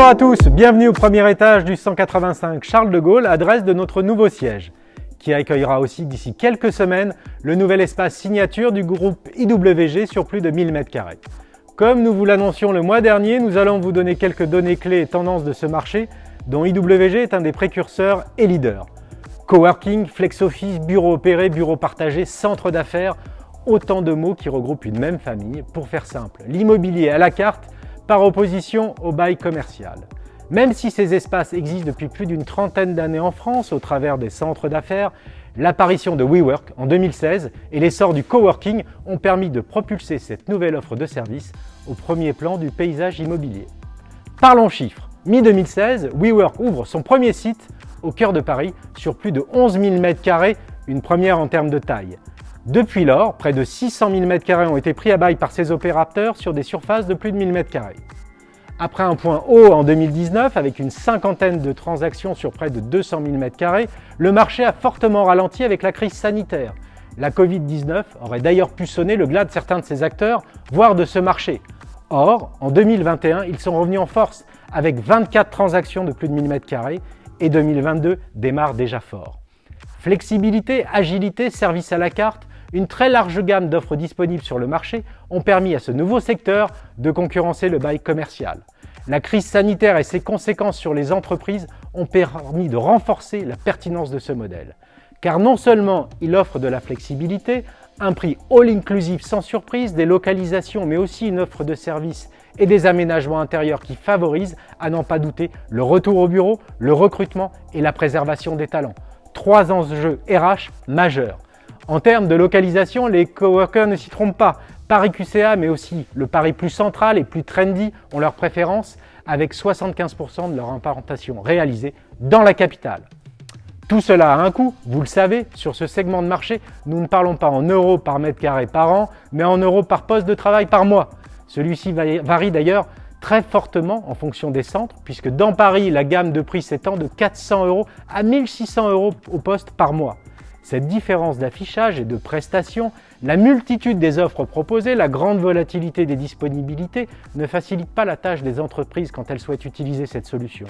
Bonjour à tous, bienvenue au premier étage du 185 Charles de Gaulle, adresse de notre nouveau siège, qui accueillera aussi d'ici quelques semaines le nouvel espace signature du groupe IWG sur plus de 1000 m². Comme nous vous l'annoncions le mois dernier, nous allons vous donner quelques données clés et tendances de ce marché, dont IWG est un des précurseurs et leaders. Coworking, flex office, bureau opéré, bureau partagé, centre d'affaires, autant de mots qui regroupent une même famille. Pour faire simple, l'immobilier à la carte par opposition au bail commercial. Même si ces espaces existent depuis plus d'une trentaine d'années en France au travers des centres d'affaires, l'apparition de WeWork en 2016 et l'essor du coworking ont permis de propulser cette nouvelle offre de services au premier plan du paysage immobilier. Parlons chiffres. Mi-2016, WeWork ouvre son premier site au cœur de Paris sur plus de 11 000 m², une première en termes de taille. Depuis lors, près de 600 000 m² ont été pris à bail par ces opérateurs sur des surfaces de plus de 1000 m². Après un point haut en 2019, avec une cinquantaine de transactions sur près de 200 000 m², le marché a fortement ralenti avec la crise sanitaire. La Covid-19 aurait d'ailleurs pu sonner le glas de certains de ces acteurs, voire de ce marché. Or, en 2021, ils sont revenus en force, avec 24 transactions de plus de 1000 m², et 2022 démarre déjà fort. Flexibilité, agilité, service à la carte, une très large gamme d'offres disponibles sur le marché ont permis à ce nouveau secteur de concurrencer le bail commercial. La crise sanitaire et ses conséquences sur les entreprises ont permis de renforcer la pertinence de ce modèle. Car non seulement il offre de la flexibilité, un prix all-inclusive sans surprise, des localisations mais aussi une offre de services et des aménagements intérieurs qui favorisent, à n'en pas douter, le retour au bureau, le recrutement et la préservation des talents. 3 enjeux RH majeurs. En termes de localisation, les coworkers ne s'y trompent pas. Paris QCA, mais aussi le Paris plus central et plus trendy ont leur préférence, avec 75% de leur implantation réalisée dans la capitale. Tout cela a un coût, vous le savez, sur ce segment de marché, nous ne parlons pas en euros par mètre carré par an, mais en euros par poste de travail par mois. Celui-ci varie d'ailleurs très fortement en fonction des centres, puisque dans Paris, la gamme de prix s'étend de 400 € à 1600 € au poste par mois. Cette différence d'affichage et de prestations, la multitude des offres proposées, la grande volatilité des disponibilités ne facilite pas la tâche des entreprises quand elles souhaitent utiliser cette solution.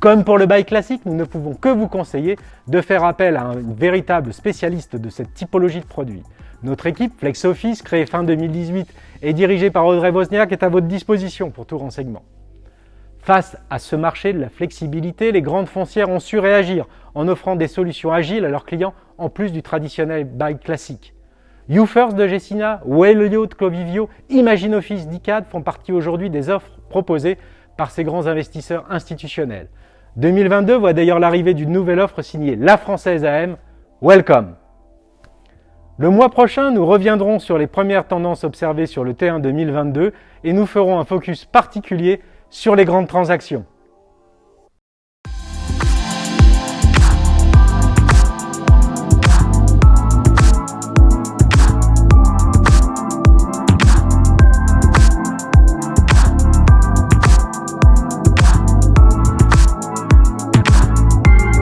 Comme pour le bail classique, nous ne pouvons que vous conseiller de faire appel à un véritable spécialiste de cette typologie de produits. Notre équipe Flex Office, créée fin 2018 et dirigée par Audrey Wozniak, est à votre disposition pour tout renseignement. Face à ce marché de la flexibilité, les grandes foncières ont su réagir en offrant des solutions agiles à leurs clients en plus du traditionnel bail classique. YouFirst de Gecina, Wellio de Clovivio, Imagine Office d'ICAD font partie aujourd'hui des offres proposées par ces grands investisseurs institutionnels. 2022 voit d'ailleurs l'arrivée d'une nouvelle offre signée La Française AM, Welcome. Le mois prochain, nous reviendrons sur les premières tendances observées sur le T1 2022 et nous ferons un focus particulier sur les grandes transactions.